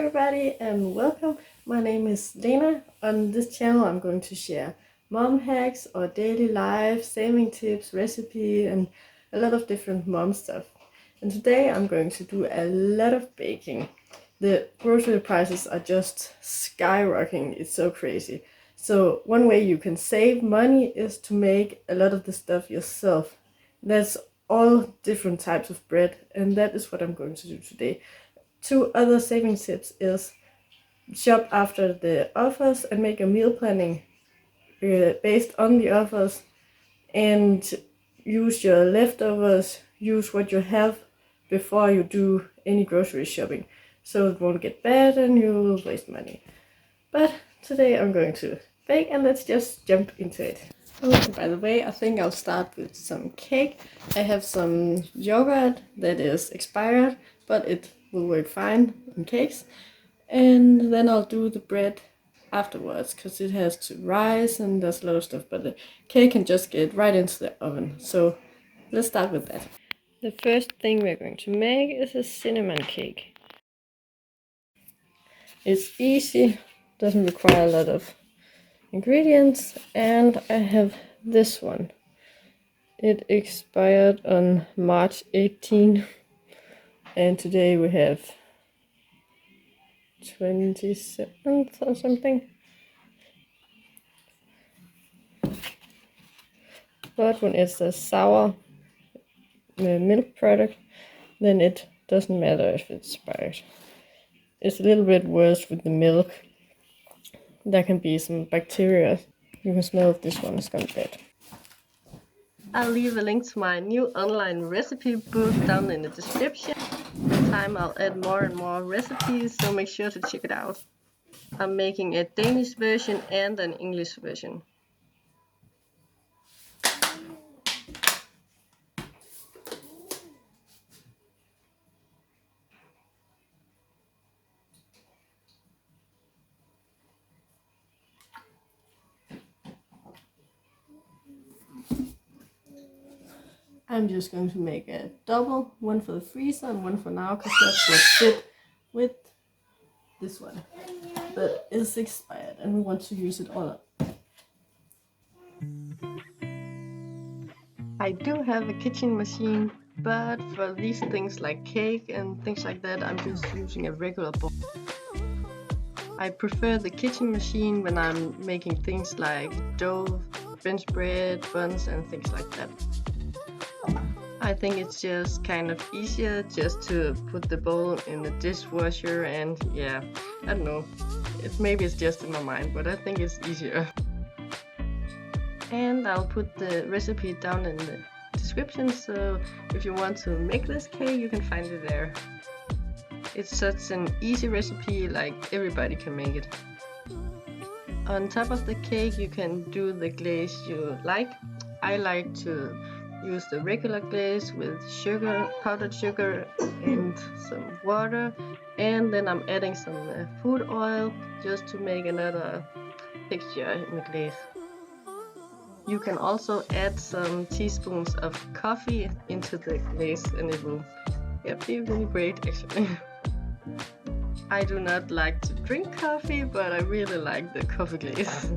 everybody and welcome. My name is Lena. On this channel I'm going to share mom hacks or daily life, saving tips, recipe and a lot of different mom stuff. And today I'm going to do a lot of baking. The grocery prices are just skyrocketing. It's so crazy. So one way you can save money is to make a lot of the stuff yourself. There's all different types of bread and that is what I'm going to do today. Two other saving tips is shop after the offers and make a meal planning based on the offers, and use your leftovers, use what you have before you do any grocery shopping so it won't get bad and you will waste money. But today I'm going to bake and let's just jump into it. Oh, by the way, I think I'll start with some cake. I have some yogurt that is expired, but it will work fine in cakes. And then I'll do the bread afterwards because it has to rise and there's a lot of stuff, but the cake can just get right into the oven. So let's start with that. The first thing we're going to make is a cinnamon cake. It's easy, doesn't require a lot of ingredients, and I have this one. It expired on March 18 and today we have 27th or something. But when it's a sour milk product, then it doesn't matter if it's expired. It's a little bit worse with the milk. There can be some bacteria. You can smell if this one is gone bad. I'll leave a link to my new online recipe book down in the description. In time I'll add more and more recipes, so make sure to check it out. I'm making a Danish version and an English version. I'm just going to make a double, one for the freezer and one for now, because that's what fit with this one. But it's expired and we want to use it all up. I do have a kitchen machine, but for these things like cake and things like that, I'm just using a regular bowl. I prefer the kitchen machine when I'm making things like dough, French bread, buns and things like that. I think it's just kind of easier just to put the bowl in the dishwasher and yeah, I don't know. Maybe it's just in my mind, but I think it's easier. And I'll put the recipe down in the description, so if you want to make this cake, you can find it there. It's such an easy recipe, like everybody can make it. On top of the cake, you can do the glaze you like. I like to use the regular glaze with sugar, powdered sugar and some water, and then I'm adding some food oil just to make another texture in the glaze. You can also add some teaspoons of coffee into the glaze and it will be really great actually. I do not like to drink coffee, but I really like the coffee glaze.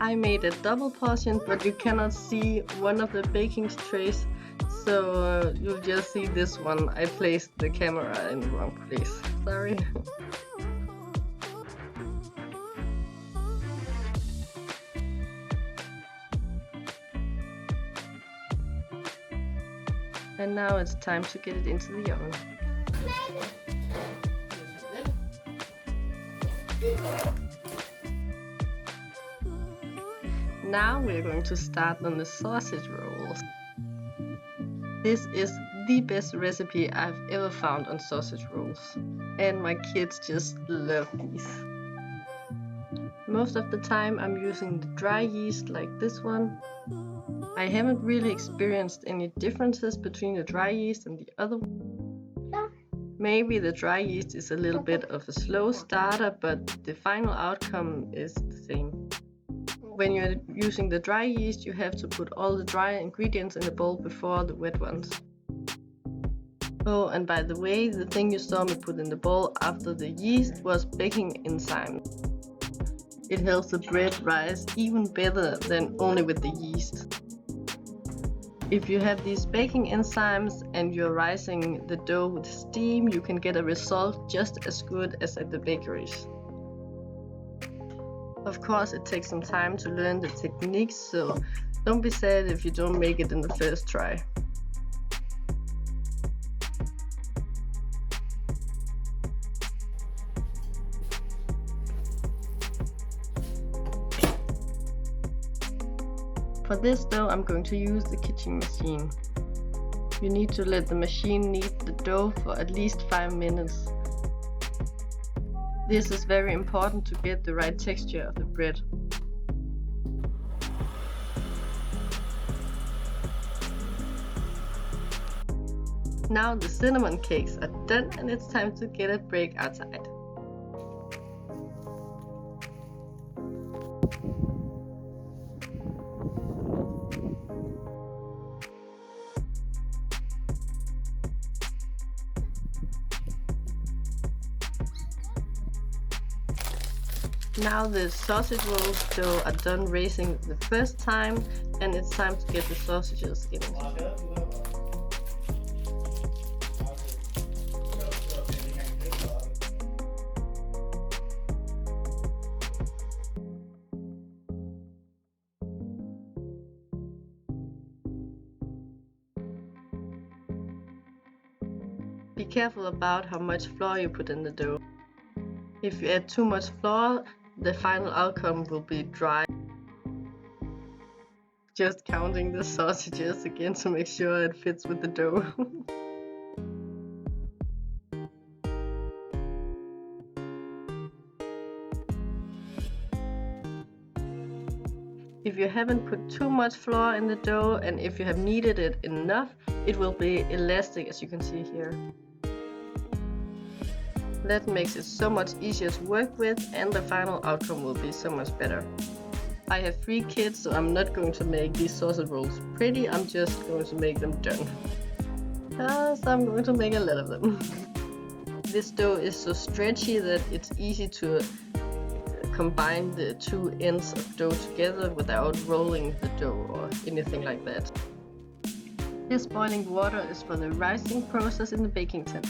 I made a double portion, but you cannot see one of the baking trays, so you'll just see this one. I placed the camera in the wrong place. Sorry. And now it's time to get it into the oven. Now we're going to start on the sausage rolls. This is the best recipe I've ever found on sausage rolls, and my kids just love these. Most of the time I'm using the dry yeast like this one. I haven't really experienced any differences between the dry yeast and the other one. Maybe the dry yeast is a little bit of a slow starter, but the final outcome is the same. When you're using the dry yeast, you have to put all the dry ingredients in the bowl before the wet ones. Oh, and by the way, the thing you saw me put in the bowl after the yeast was baking enzymes. It helps the bread rise even better than only with the yeast. If you have these baking enzymes and you're rising the dough with steam, you can get a result just as good as at the bakeries. Of course, it takes some time to learn the techniques, so don't be sad if you don't make it in the first try. For this dough, I'm going to use the kitchen machine. You need to let the machine knead the dough for at least 5 minutes. This is very important to get the right texture of the bread. Now the cinnamon cakes are done and it's time to get a break outside. Now the sausage rolls dough are done raising the first time and it's time to get the sausages in it. Be careful about how much flour you put in the dough. If you add too much flour, the final outcome will be dry. Just counting the sausages again to make sure it fits with the dough. If you haven't put too much flour in the dough and if you have kneaded it enough, it will be elastic, as you can see here. That makes it so much easier to work with and the final outcome will be so much better. I have 3 kids, so I'm not going to make these sausage rolls pretty, I'm just going to make them done. Because I'm going to make a lot of them. This dough is so stretchy that it's easy to combine the 2 ends of dough together without rolling the dough or anything like that. This boiling water is for the rising process in the baking tin.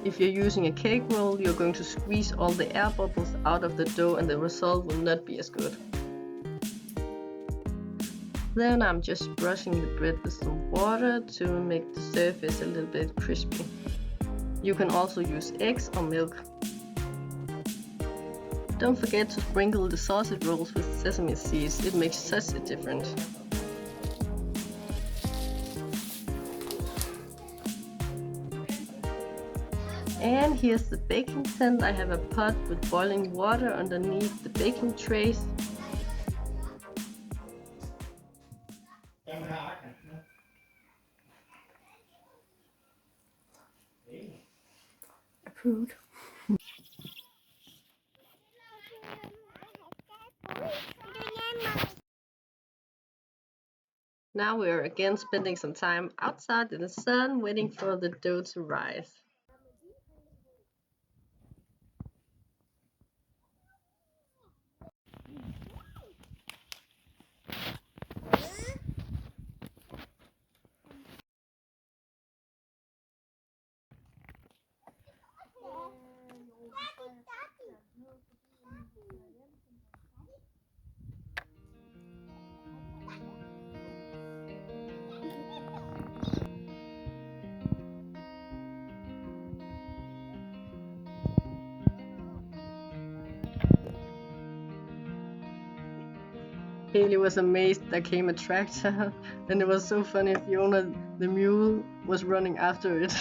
If you're using a cake roll, you're going to squeeze all the air bubbles out of the dough and the result will not be as good. Then I'm just brushing the bread with some water to make the surface a little bit crispy. You can also use eggs or milk. Don't forget to sprinkle the sausage rolls with sesame seeds, it makes such a difference. And here's the baking tin. I have a pot with boiling water underneath the baking trays. Approved. Now we are again spending some time outside in the sun waiting for the dough to rise. Haley was amazed there came a tractor, and it was so funny. Fiona, the mule, was running after it.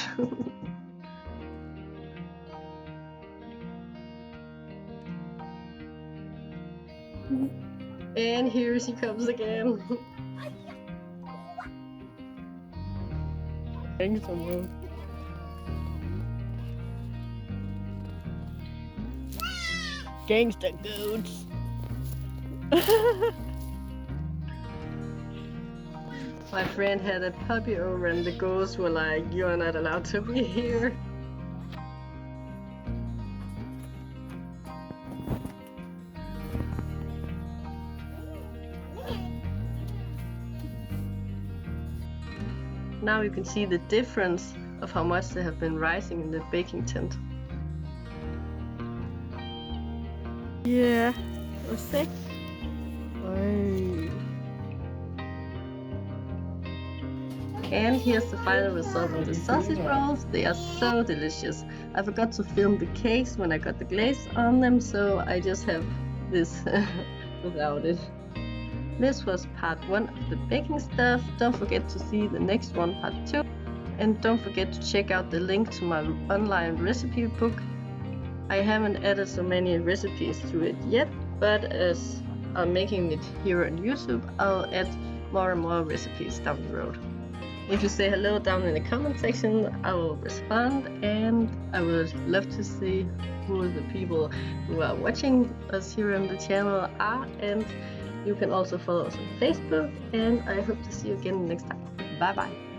And here she comes again. Gangster mode. Gangster goats. My friend had a puppy over and the ghosts were like, "You're not allowed to be here." Now you can see the difference of how much they have been rising in the baking tent. Yeah, what's sick? And here's the final result of the sausage rolls. They are so delicious. I forgot to film the cakes when I got the glaze on them, so I just have this without it. This was part 1 of the baking stuff. Don't forget to see the next one, part 2. And don't forget to check out the link to my online recipe book. I haven't added so many recipes to it yet, but as I'm making it here on YouTube, I'll add more and more recipes down the road. If you say hello down in the comment section, I will respond, and I would love to see who the people who are watching us here on the channel are, and you can also follow us on Facebook, and I hope to see you again next time. Bye bye.